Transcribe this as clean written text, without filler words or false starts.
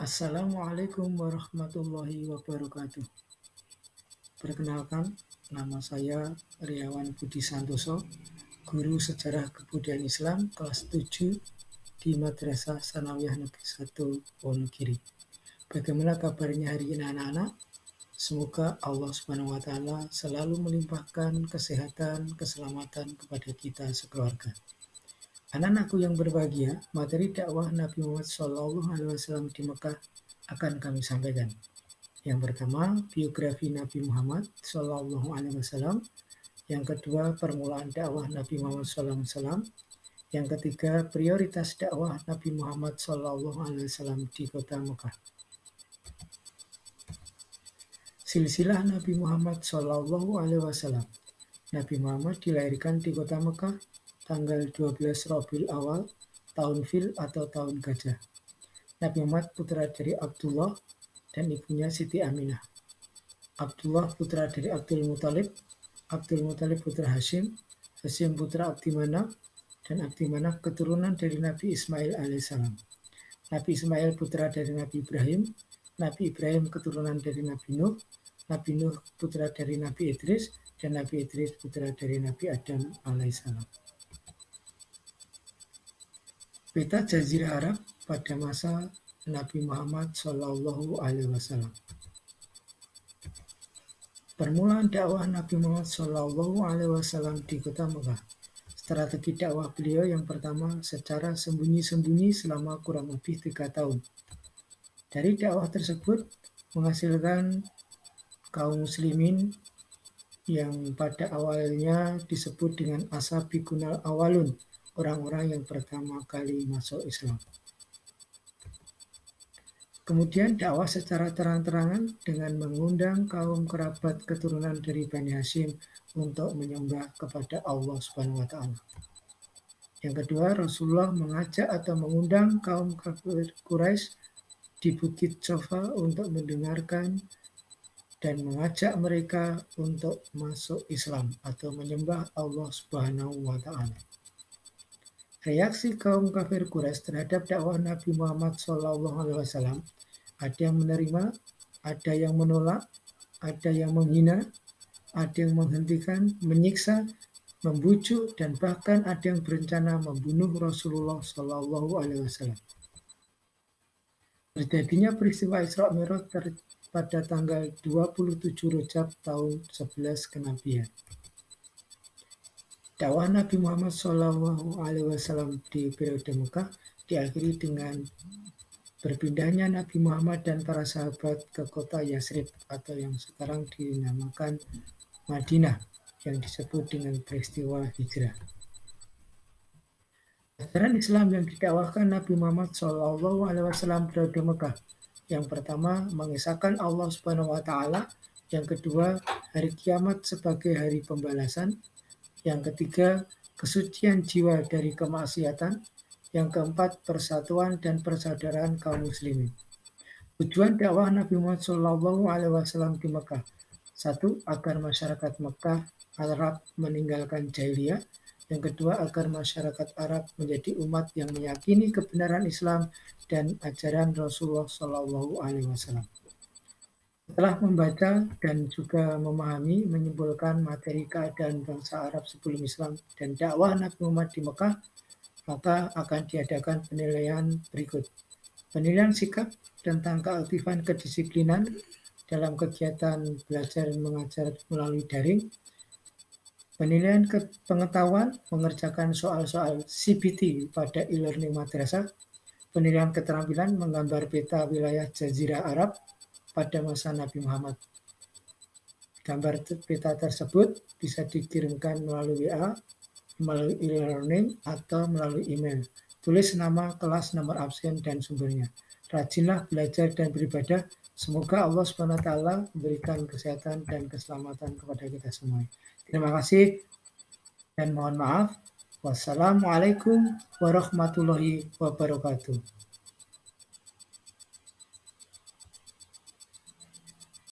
Assalamualaikum warahmatullahi wabarakatuh. Perkenalkan, nama saya Riawan Budi Santoso, Guru Sejarah Kebudayaan Islam kelas 7 di Madrasah Sanawiyah Negeri 1 Wonogiri. Bagaimana kabarnya hari ini anak-anak? Semoga Allah Subhanahu wa taala selalu melimpahkan kesehatan, keselamatan kepada kita sekeluarga. Anak-anakku yang berbahagia, materi dakwah Nabi Muhammad SAW di Mekah akan kami sampaikan. Yang pertama, biografi Nabi Muhammad SAW. Yang kedua, permulaan dakwah Nabi Muhammad SAW. Yang ketiga, prioritas dakwah Nabi Muhammad SAW di kota Mekah. Silsilah Nabi Muhammad SAW. Nabi Muhammad dilahirkan di kota Mekah tanggal 12 Rabiul Awal, tahun Fil atau tahun Gajah. Nabi Muhammad putra dari Abdullah dan ibunya Siti Aminah. Abdullah putra dari Abdul Muthalib putra Hashim putra Abdi Manaf, dan Abdi Manaf keturunan dari Nabi Ismail alaihissalam. Nabi Ismail putra dari Nabi Ibrahim keturunan dari Nabi Nuh putra dari Nabi Idris, dan Nabi Idris putra dari Nabi Adam alaihissalam. Peta Jazirah Arab pada masa Nabi Muhammad SAW. Permulaan dakwah Nabi Muhammad SAW di kota Mekah. Strategi dakwah beliau yang pertama secara sembunyi-sembunyi selama kurang lebih 3 tahun. Dari dakwah tersebut menghasilkan kaum muslimin yang pada awalnya disebut dengan Asabiqunal Awalun, orang-orang yang pertama kali masuk Islam. Kemudian dakwah secara terang-terangan dengan mengundang kaum kerabat keturunan dari Bani Hashim untuk menyembah kepada Allah Subhanahu wa taala. Yang kedua, Rasulullah mengajak atau mengundang kaum kafir Quraisy di Bukit Sofa untuk mendengarkan dan mengajak mereka untuk masuk Islam atau menyembah Allah Subhanahu wa taala. Reaksi kaum kafir Quraisy terhadap dakwah Nabi Muhammad SAW, ada yang menerima, ada yang menolak, ada yang menghina, ada yang menghentikan, menyiksa, membujuk, dan bahkan ada yang berencana membunuh Rasulullah SAW. Terjadinya peristiwa Isra Mi'raj pada tanggal 27 Rajab tahun 11 kenabian. Dakwah Nabi Muhammad SAW di periode Mekah diakhiri dengan berpindahnya Nabi Muhammad dan para sahabat ke kota Yasrib atau yang sekarang dinamakan Madinah, yang disebut dengan peristiwa hijrah. Ajaran Islam yang didakwahkan Nabi Muhammad SAW periode Mekah. Yang pertama, mengisahkan Allah Subhanahu wa taala. Yang kedua, hari kiamat sebagai hari pembalasan. Yang ketiga, kesucian jiwa dari kemaksiatan. Yang keempat, persatuan dan persaudaraan kaum muslimin. Tujuan dakwah Nabi Muhammad SAW di Mekah. 1. Agar masyarakat Mekah Arab meninggalkan jahiliyah. Yang kedua, agar masyarakat Arab menjadi umat yang meyakini kebenaran Islam dan ajaran Rasulullah SAW. Setelah membaca dan juga memahami, menyimpulkan materi keadaan bangsa Arab sebelum Islam dan dakwah Nabi Muhammad di Mekah, maka akan diadakan penilaian berikut. Penilaian sikap tentang keaktifan kedisiplinan dalam kegiatan belajar dan mengajar melalui daring. Penilaian pengetahuan mengerjakan soal-soal CBT pada e-learning madrasah. Penilaian keterampilan menggambar peta wilayah Jazirah Arab pada masa Nabi Muhammad. Gambar peta tersebut bisa dikirimkan melalui WA, melalui e-learning, atau melalui email. Tulis nama, kelas, nomor absen, dan sumbernya. Rajinlah belajar dan beribadah. Semoga Allah SWT memberikan kesehatan dan keselamatan kepada kita semua. Terima kasih dan mohon maaf. Wassalamualaikum warahmatullahi wabarakatuh.